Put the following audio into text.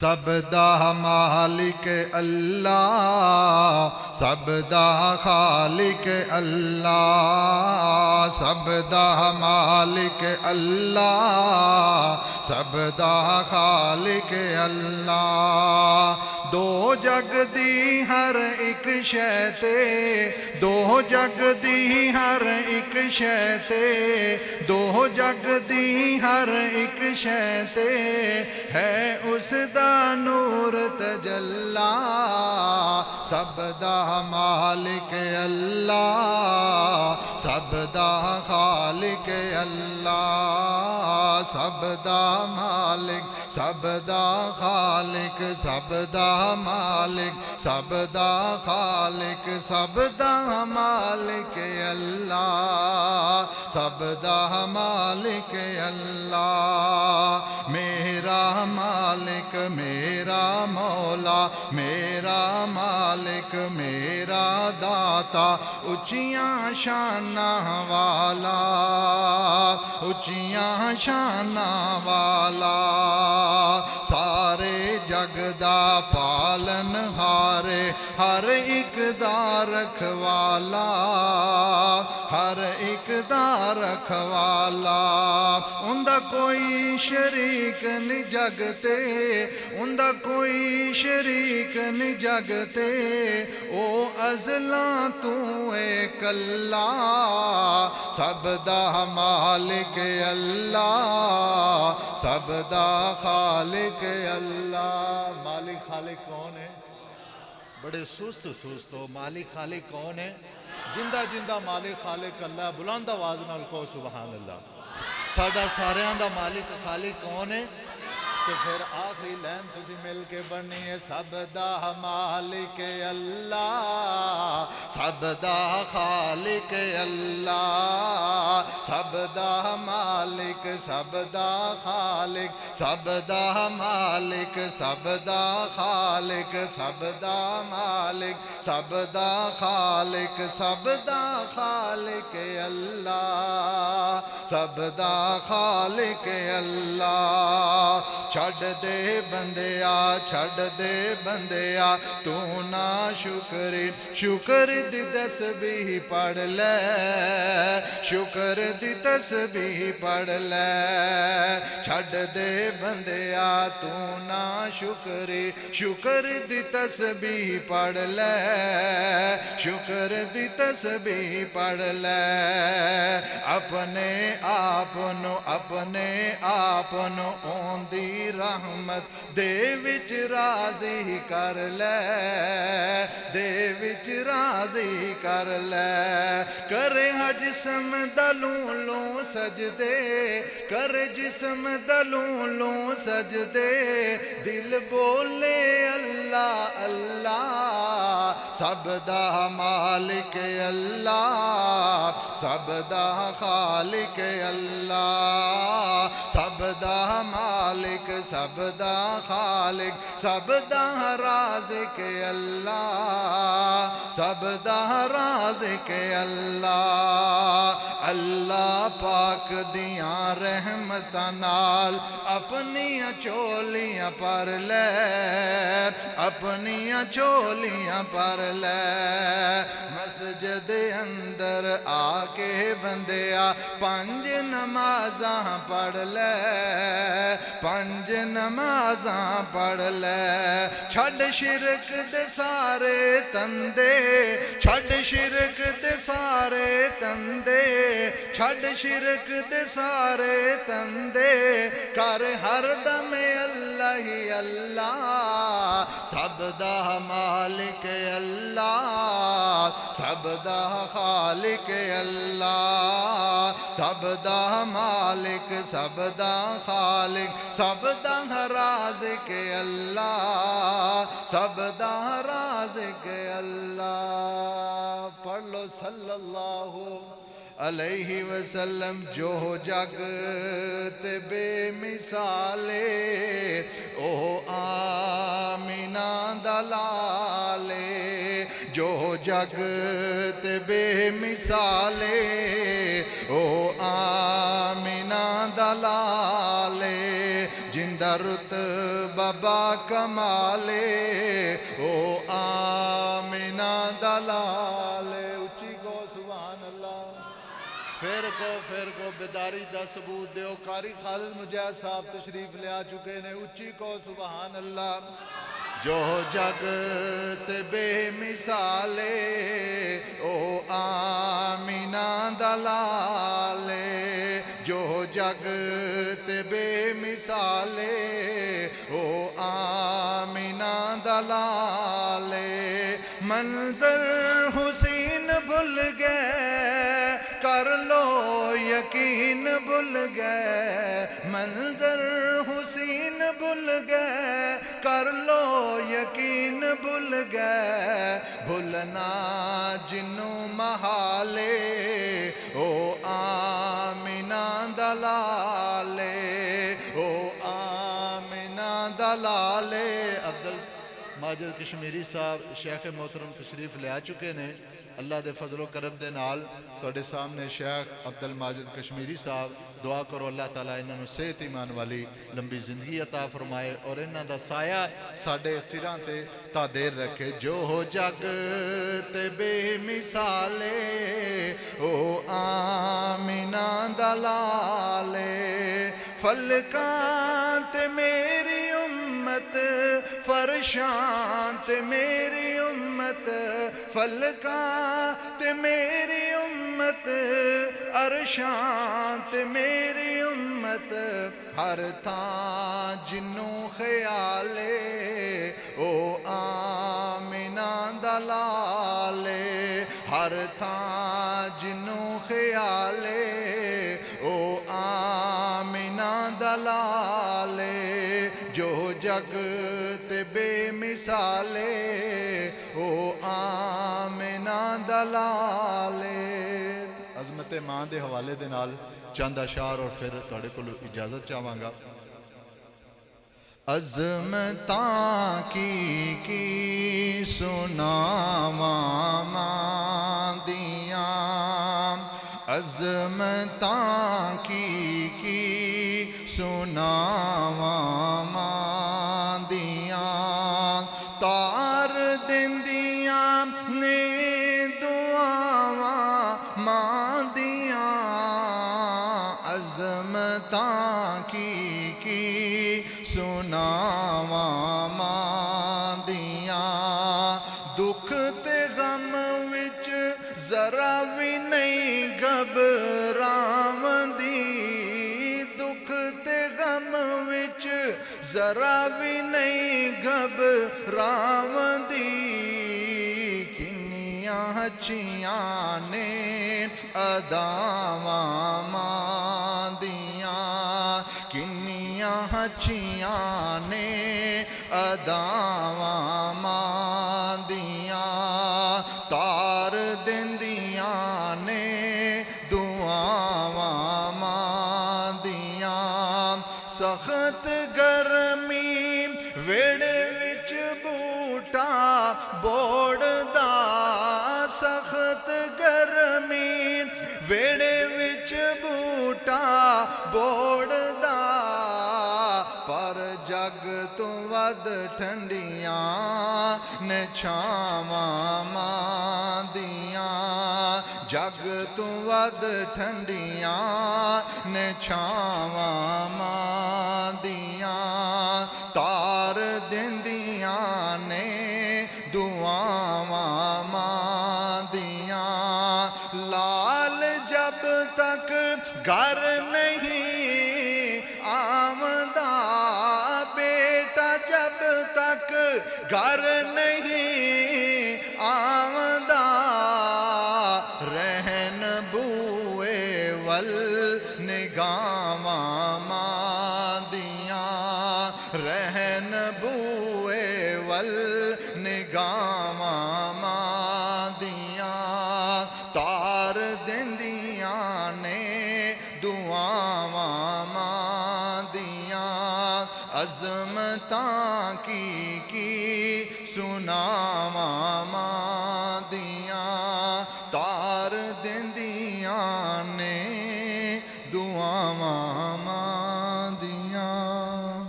سب دا مالک اللہ، سب دا خالق اللہ، سب دا مالک اللہ، سب دا خالق اللہ۔ دو جگ دی ہر ایک شے تے، دو جگ دی ہر ایک شے تے، دو جگ دی ہر ایک شے تے ہے اس دا نور تجلا۔ سب دا مالک اللہ، سب دا خالق اللہ، سب دا مالک، سب دا خالق، سب دا مالک، سب دا خالق، سب دا مالک اللہ، سب دا مالک اللہ۔ میرا مالک میرا مولا، میرا مالک میرا داتا، اونچیاں شاناں والا، اونچیاں شاناں والا، سارے جگ دا پالن ہارے، ہر ایک دا رکھوالا، ہر ایک دا رکھوالا۔ اوندا کوئی شریک نہیں جگ تے، اوندا کوئی شریک نہیں جگ تے، او ازلاں تو اے کلا۔ سب دا مالک اللہ، سب دا خالق اللہ۔ مالک خالق کون ہے؟ بڑے سست سست ہو، مالک خالق کون ہے؟ جندہ جندہ مالک خالق اللہ، بلند آواز نال کہو سبحان اللہ۔ ساڈا ساریاں دا مالک خالق کون ہے؟ تو پھر آخری لین تسی مل کے بننی ہے، سب دا مالک اللہ، سب دا خالق اللہ، سب دا مالک، سب دا خالق، سب دا مالک، سب دا خالق، سب دا مالک، سب دا خالق، سب دا خالق اللہ، سب دا خالق اللہ۔ چھڑ دے بندیا، چھڑ دے بندیا، تو نا شکری، شکر دی تسبیح پڑھ لے، شکر دی تسبیح پڑھ لے۔ چھڑ دے بندیا تو نا شکری، شکر دی تسبیح پڑھ لے، شکر دی تسبیح پڑھ لے۔ اپنے آپنو، اپنے آپنو اوندی رحمت دے وچ راضی کر لے، دے وچ راضی کر لے۔ کرے جسم دلوں لوں سجدے، کرے جسم دلوں لوں سجدے، دل بولے اللہ اللہ۔ سب دا مالک اللہ، سب دا خالق اللہ، سب دا مالک، سب دا خالق، سب دا رازق اللہ، سب دا رازق اللہ۔ اللہ پاک دیاں رحمتاں نال اپنیاں چولیاں پر لے، اپنیاں چولیاں پر لے۔ مسجد اندر آ کے بندیا پنج نمازاں پڑھ لے، پنج نمازاں پڑھ لے۔ چھڈ شرک دے سارے تندے، چھڈ شرک دے سارے تندے، چھڈ شرک دے سارے تندے، کر ہر دم اللہ ہی اللہ۔ سب دا مالک اللہ، سب دا خالق اللہ، سب دا مالک، سب دا خالق، سب دا رازق اللہ، سب دا رازق اللہ۔ پڑھ لو صلی اللہ علیہ وسلم۔ جو جگ تے بے مثالے، او آمینہ دا لالے۔ جو جگ تے بے مثالے، او آمینہ دا لالے۔ جندہ رتبہ با کمالے او آمینہ دلالے اچھی کو سبحان اللہ پھر کو بیداری دا ثبوت دیو قاری خالد مجاہد صاحب تشریف لے آ چکے نے اچھی کو سبحان اللہ جو جگت بے مثالے او آمینہ دلالے جو جگت بے مثالے او آمینہ دلالے منظر حسین بھول گئے کر لو یقین بھول گئے منظر حسین بھول گئے کر لو یقین بھول گئے بھولنا جنوں محالے او آمینہ دلالے او آمینہ دلالے عبدالماجد کشمیری صاحب شیخ محترم تشریف لے آ چکے نے اللہ دے فضل و کرم دے نال توڑے سامنے شیخ عبدالماجد کشمیری صاحب دعا کرو اللہ تعالیٰ انہوں نے صحت ایمان والی لمبی زندگی عطا فرمائے اور انہوں دا سایہ ساڑھے سران تے تا دیر رکھے جو ہو جگت بے مثالے او آمینہ دلالے فلکانت میری امت فرشانت میری امت فلکانت میری امت عرشانت میری امت ہر تھاں جنوں خیالے او آمینہ دلالے ہر تھاں جنوں خیالے او آمینہ دلالے جو جگت بے مثالے او آمینہ دلالے عظمت ماں دے حوالے دے نال چند اشعار اور پھر تھوڑے کو اجازت چاہواں گا عظمتاں کی سناواں ماں دیاں عظمتاں کی سناواں ماں دیاں تار دندیاں نے دعاواں ماں دیاں عظمتاں کی سناواں ماں دیاں دکھ تے غم وچ ذرا بھی نہیں گھبراوندی دکھ تے غم وچ ذرا بھی نہیں گھبراوندی کنیاں اچھیاں نے اداواں ماں دیاں کنیاں اچھیاں نے اداواں ماں دیاں تار دندیاں نے دعاواں ماں دیاں سخت گرمی ویڑے وچ بوٹا بوڑدا سخت گرمی ویڑے وچ بوٹا بوڑدا پر جگ تو ود ٹھنڈیاں نے چھاواں ماں دیاں جگ تو ود ٹھنڈیاں نے چھاواں ماں دیاں تار دندیاں نے دعاواں ماں دیاں لال جب تک گھر نہیں آمدہ بیٹا جب تک گھر نہیں آمدہ رہن بوئے ول نگاواں ماں دیاں رہن بوئے ول نگاواں ماں دیاں تار دندیاں نے دعاواں ماں دیاں عظمتاں کی سناواں ماں دیاں